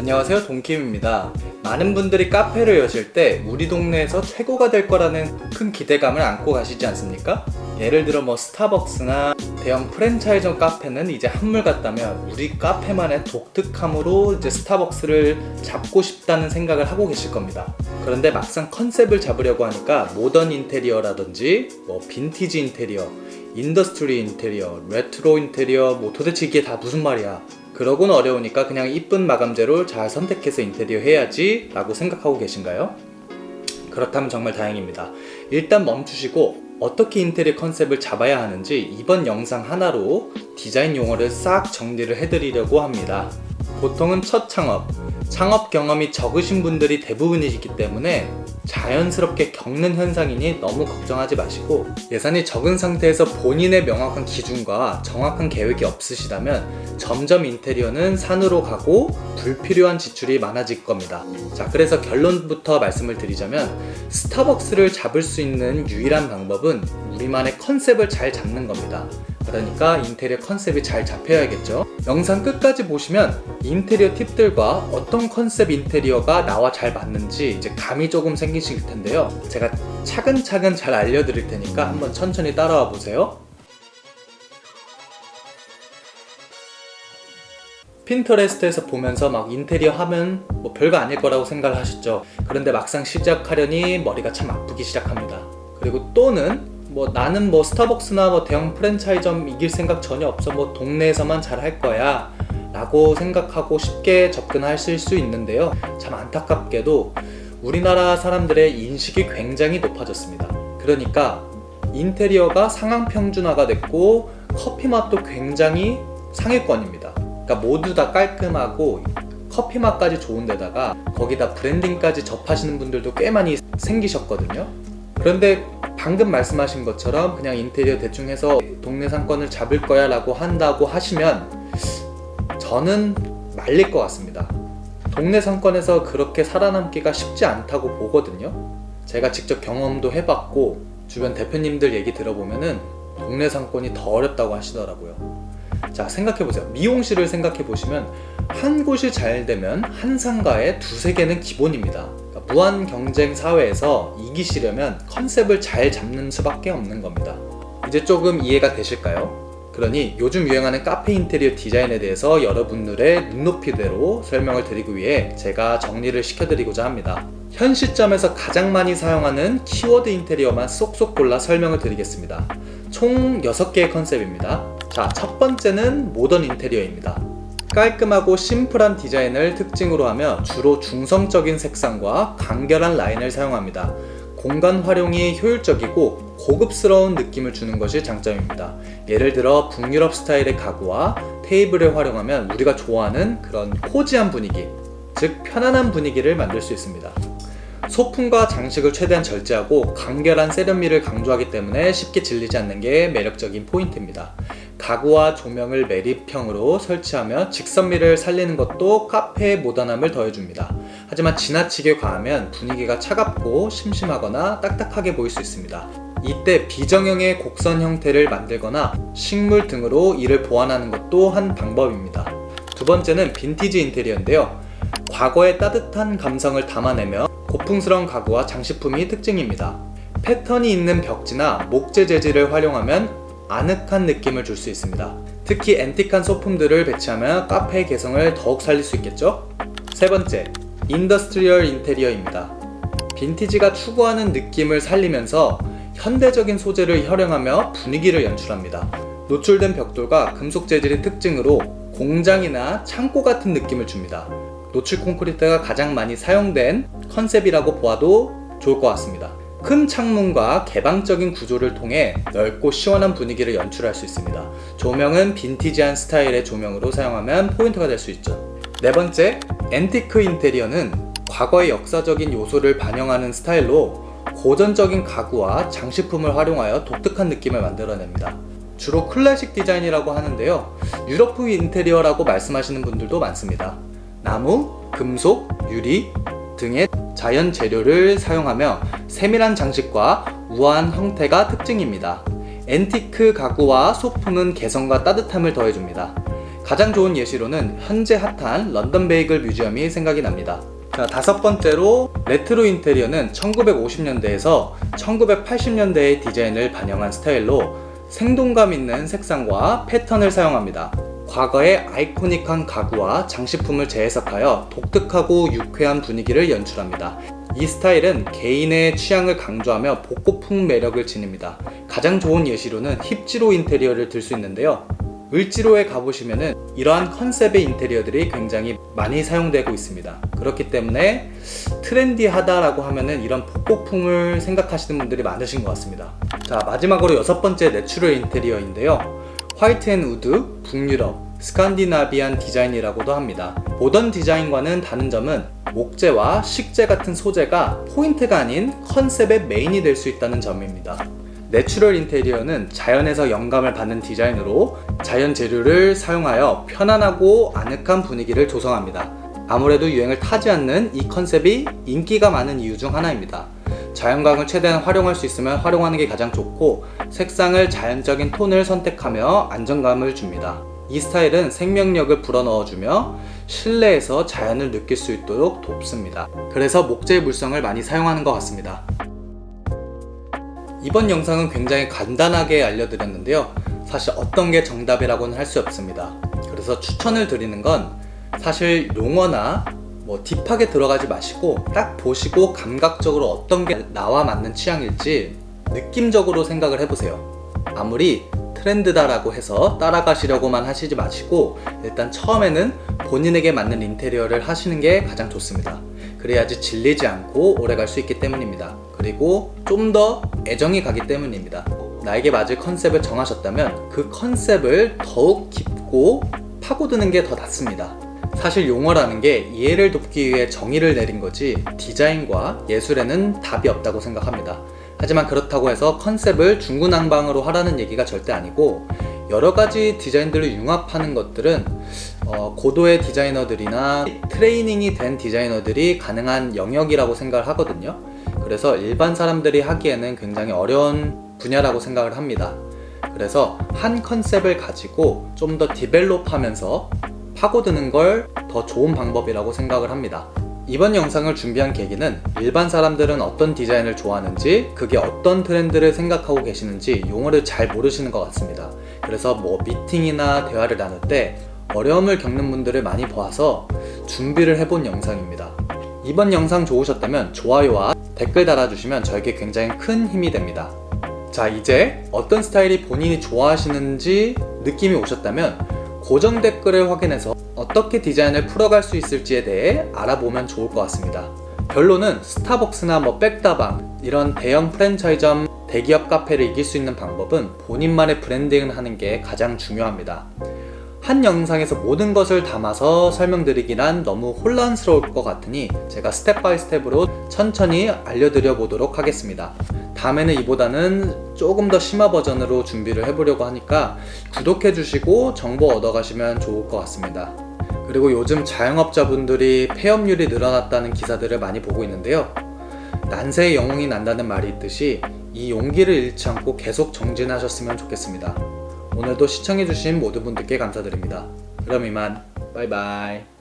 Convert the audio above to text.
안녕하세요, 동킴입니다. 많은 분들이 카페를 여실 때 우리 동네에서 최고가 될 거라는 큰 기대감을 안고 가시지 않습니까? 예를 들어 스타벅스나 대형 프랜차이즈 카페는 이제 한물 같다면 우리 카페만의 독특함으로 이제 스타벅스를 잡고 싶다는 생각을 하고 계실 겁니다. 그런데 막상 컨셉을 잡으려고 하니까 모던 인테리어라든지 빈티지 인테리어, 인더스트리 인테리어, 레트로 인테리어, 도대체 이게 다 무슨 말이야? 그러곤 어려우니까 그냥 이쁜 마감재로 잘 선택해서 인테리어 해야지 라고 생각하고 계신가요? 그렇다면 정말 다행입니다. 일단 멈추시고 어떻게 인테리어 컨셉을 잡아야 하는지 이번 영상 하나로 디자인 용어를 싹 정리를 해드리려고 합니다. 보통은 첫 창업 경험이 적으신 분들이 대부분이기 때문에 자연스럽게 겪는 현상이니 너무 걱정하지 마시고, 예산이 적은 상태에서 본인의 명확한 기준과 정확한 계획이 없으시다면 점점 인테리어는 산으로 가고 불필요한 지출이 많아질 겁니다. 자, 그래서 결론부터 말씀을 드리자면 스타벅스를 잡을 수 있는 유일한 방법은 우리만의 컨셉을 잘 잡는 겁니다. 그러니까 인테리어 컨셉이 잘 잡혀야겠죠. 영상 끝까지 보시면 인테리어 팁들과 어떤 컨셉 인테리어가 나와 잘 맞는지 이제 감이 조금 생기실 텐데요. 제가 차근차근 잘 알려드릴 테니까 한번 천천히 따라와 보세요. 핀터레스트에서 보면서 인테리어 하면 별거 아닐 거라고 생각을 하셨죠. 그런데 막상 시작하려니 머리가 참 아프기 시작합니다. 그리고 또는 나는 스타벅스나 대형 프랜차이점 이길 생각 전혀 없어, 동네에서만 잘 할 거야 라고 생각하고 쉽게 접근하실 수 있는데요. 참 안타깝게도 우리나라 사람들의 인식이 굉장히 높아졌습니다. 그러니까 인테리어가 상향평준화가 됐고 커피 맛도 굉장히 상위권입니다. 그러니까 모두 다 깔끔하고 커피 맛까지 좋은데다가 거기다 브랜딩까지 접하시는 분들도 꽤 많이 생기셨거든요. 그런데 방금 말씀하신 것처럼 그냥 인테리어 대충 해서 동네 상권을 잡을 거야 라고 한다고 하시면 저는 말릴 것 같습니다. 동네 상권에서 그렇게 살아남기가 쉽지 않다고 보거든요. 제가 직접 경험도 해봤고 주변 대표님들 얘기 들어보면은 동네 상권이 더 어렵다고 하시더라고요. 자, 생각해보세요. 미용실을 생각해보시면 한 곳이 잘 되면 한 상가에 두세 개는 기본입니다. 그러니까 무한 경쟁 사회에서 이기시려면 컨셉을 잘 잡는 수밖에 없는 겁니다. 이제 조금 이해가 되실까요? 그러니 요즘 유행하는 카페 인테리어 디자인에 대해서 여러분들의 눈높이대로 설명을 드리기 위해 제가 정리를 시켜드리고자 합니다. 현 시점에서 가장 많이 사용하는 키워드 인테리어만 쏙쏙 골라 설명을 드리겠습니다. 총 6개의 컨셉입니다. 자, 첫 번째는 모던 인테리어입니다. 깔끔하고 심플한 디자인을 특징으로 하며 주로 중성적인 색상과 간결한 라인을 사용합니다. 공간 활용이 효율적이고 고급스러운 느낌을 주는 것이 장점입니다. 예를 들어 북유럽 스타일의 가구와 테이블을 활용하면 우리가 좋아하는 그런 코지한 분위기, 즉 편안한 분위기를 만들 수 있습니다. 소품과 장식을 최대한 절제하고 간결한 세련미를 강조하기 때문에 쉽게 질리지 않는 게 매력적인 포인트입니다. 가구와 조명을 매립형으로 설치하며 직선미를 살리는 것도 카페의 모던함을 더해줍니다. 하지만 지나치게 과하면 분위기가 차갑고 심심하거나 딱딱하게 보일 수 있습니다. 이때 비정형의 곡선 형태를 만들거나 식물 등으로 이를 보완하는 것도 한 방법입니다. 두 번째는 빈티지 인테리어인데요. 과거의 따뜻한 감성을 담아내며 고풍스러운 가구와 장식품이 특징입니다. 패턴이 있는 벽지나 목재 재질을 활용하면 아늑한 느낌을 줄 수 있습니다. 특히 앤틱한 소품들을 배치하면 카페의 개성을 더욱 살릴 수 있겠죠? 세 번째, 인더스트리얼 인테리어입니다. 빈티지가 추구하는 느낌을 살리면서 현대적인 소재를 활용하며 분위기를 연출합니다. 노출된 벽돌과 금속 재질의 특징으로 공장이나 창고 같은 느낌을 줍니다. 노출 콘크리트가 가장 많이 사용된 컨셉이라고 보아도 좋을 것 같습니다. 큰 창문과 개방적인 구조를 통해 넓고 시원한 분위기를 연출할 수 있습니다. 조명은 빈티지한 스타일의 조명으로 사용하면 포인트가 될 수 있죠. 네 번째, 앤티크 인테리어는 과거의 역사적인 요소를 반영하는 스타일로 고전적인 가구와 장식품을 활용하여 독특한 느낌을 만들어냅니다. 주로 클래식 디자인이라고 하는데요. 유럽풍 인테리어라고 말씀하시는 분들도 많습니다. 나무, 금속, 유리 등의 자연 재료를 사용하며 세밀한 장식과 우아한 형태가 특징입니다. 앤티크 가구와 소품은 개성과 따뜻함을 더해줍니다. 가장 좋은 예시로는 현재 핫한 런던 베이글 뮤지엄이 생각이 납니다. 자, 다섯 번째로 레트로 인테리어는 1950년대에서 1980년대의 디자인을 반영한 스타일로 생동감 있는 색상과 패턴을 사용합니다. 과거의 아이코닉한 가구와 장식품을 재해석하여 독특하고 유쾌한 분위기를 연출합니다. 이 스타일은 개인의 취향을 강조하며 복고풍 매력을 지닙니다. 가장 좋은 예시로는 힙지로 인테리어를 들 수 있는데요. 을지로에 가보시면은 이러한 컨셉의 인테리어들이 굉장히 많이 사용되고 있습니다. 그렇기 때문에 트렌디하다라고 하면은 이런 복고풍을 생각하시는 분들이 많으신 것 같습니다. 자, 마지막으로 여섯 번째 내추럴 인테리어인데요. 화이트 앤 우드, 북유럽, 스칸디나비안 디자인이라고도 합니다. 모던 디자인과는 다른 점은 목재와 식재 같은 소재가 포인트가 아닌 컨셉의 메인이 될 수 있다는 점입니다. 내추럴 인테리어는 자연에서 영감을 받는 디자인으로 자연 재료를 사용하여 편안하고 아늑한 분위기를 조성합니다. 아무래도 유행을 타지 않는 이 컨셉이 인기가 많은 이유 중 하나입니다. 자연광을 최대한 활용할 수 있으면 활용하는 게 가장 좋고, 색상을 자연적인 톤을 선택하며 안정감을 줍니다. 이 스타일은 생명력을 불어넣어주며 실내에서 자연을 느낄 수 있도록 돕습니다. 그래서 목재의 물성을 많이 사용하는 것 같습니다. 이번 영상은 굉장히 간단하게 알려드렸는데요. 사실 어떤 게 정답이라고는 할 수 없습니다. 그래서 추천을 드리는 건 사실 용어나 딥하게 들어가지 마시고 딱 보시고 감각적으로 어떤 게 나와 맞는 취향일지 느낌적으로 생각을 해보세요. 아무리 트렌드다라고 해서 따라가시려고만 하시지 마시고 일단 처음에는 본인에게 맞는 인테리어를 하시는 게 가장 좋습니다. 그래야지 질리지 않고 오래 갈 수 있기 때문입니다. 그리고 좀 더 애정이 가기 때문입니다. 나에게 맞을 컨셉을 정하셨다면 그 컨셉을 더욱 깊고 파고드는 게 더 낫습니다. 사실 용어라는 게 이해를 돕기 위해 정의를 내린 거지 디자인과 예술에는 답이 없다고 생각합니다. 하지만 그렇다고 해서 컨셉을 중구난방으로 하라는 얘기가 절대 아니고, 여러가지 디자인들을 융합하는 것들은 고도의 디자이너들이나 트레이닝이 된 디자이너들이 가능한 영역이라고 생각을 하거든요. 그래서 일반 사람들이 하기에는 굉장히 어려운 분야라고 생각을 합니다. 그래서 한 컨셉을 가지고 좀 더 디벨롭하면서 파고드는 걸 더 좋은 방법이라고 생각을 합니다. 이번 영상을 준비한 계기는 일반 사람들은 어떤 디자인을 좋아하는지, 그게 어떤 트렌드를 생각하고 계시는지 용어를 잘 모르시는 것 같습니다. 그래서 미팅이나 대화를 나눌 때 어려움을 겪는 분들을 많이 보아서 준비를 해본 영상입니다. 이번 영상 좋으셨다면 좋아요와 댓글 달아주시면 저에게 굉장히 큰 힘이 됩니다. 자, 이제 어떤 스타일이 본인이 좋아하시는지 느낌이 오셨다면 고정 댓글을 확인해서 어떻게 디자인을 풀어갈 수 있을지에 대해 알아보면 좋을 것 같습니다. 결론은 스타벅스나 백다방 이런 대형 프랜차이점 대기업 카페를 이길 수 있는 방법은 본인만의 브랜딩을 하는 게 가장 중요합니다. 한 영상에서 모든 것을 담아서 설명드리기란 너무 혼란스러울 것 같으니 제가 스텝 바이 스텝으로 천천히 알려드려 보도록 하겠습니다. 다음에는 이보다는 조금 더 심화 버전으로 준비를 해보려고 하니까 구독해주시고 정보 얻어가시면 좋을 것 같습니다. 그리고 요즘 자영업자분들이 폐업률이 늘어났다는 기사들을 많이 보고 있는데요. 난세의 영웅이 난다는 말이 있듯이 이 용기를 잃지 않고 계속 정진하셨으면 좋겠습니다. 오늘도 시청해주신 모든 분들께 감사드립니다. 그럼 이만, 바이바이.